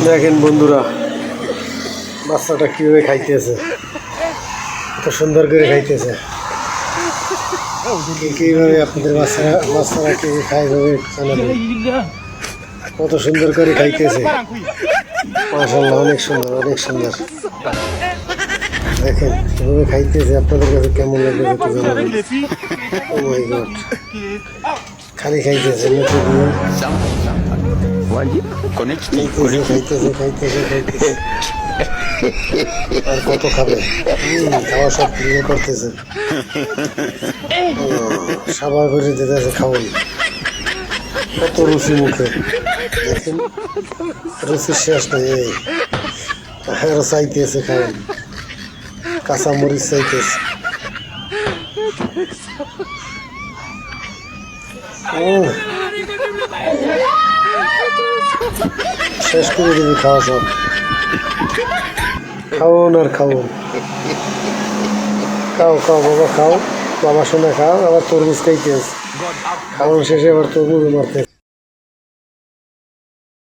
দেখেন বন্ধুরা, বাচ্চাটা কীভাবে খাইতেছে, কত সুন্দর করে খাইতেছে। কীভাবে আপনাদের বাচ্চারা কীভাবে খাই ভাবে জানাবেন। কত সুন্দর করে খাইতেছে, মাশাআল্লাহ, অনেক সুন্দর, অনেক সুন্দর। দেখেন কীভাবে খাইতেছে, আপনাদের কাছে কেমন লাগবে একটু জানাবেন। ও মাই গড, খালি খাইতেছে মুখে দিয়ে, খাইতেছে খাইতেছে খাইতেছে। আর কত খাবে, খাওয়া সব ক্লিয়ার করতেছে, সাবার করে দিতেছে খাওয়াই। কত রুচি মুখে, দেখেন রুচির শেষ নেই। এই আরো চাইতেছে খাওয়ান, কাঁচা মরিচ চাইতেছে। শেষ করে দেবে খাওয়া সব। খাওন আর খাওন, খাও খাও বাবা, খাও বাবা, শোনা খাও। আবার তরমুজ খাইতেছে, খাওয়ান শেষে আবার তরমুজ মারতে।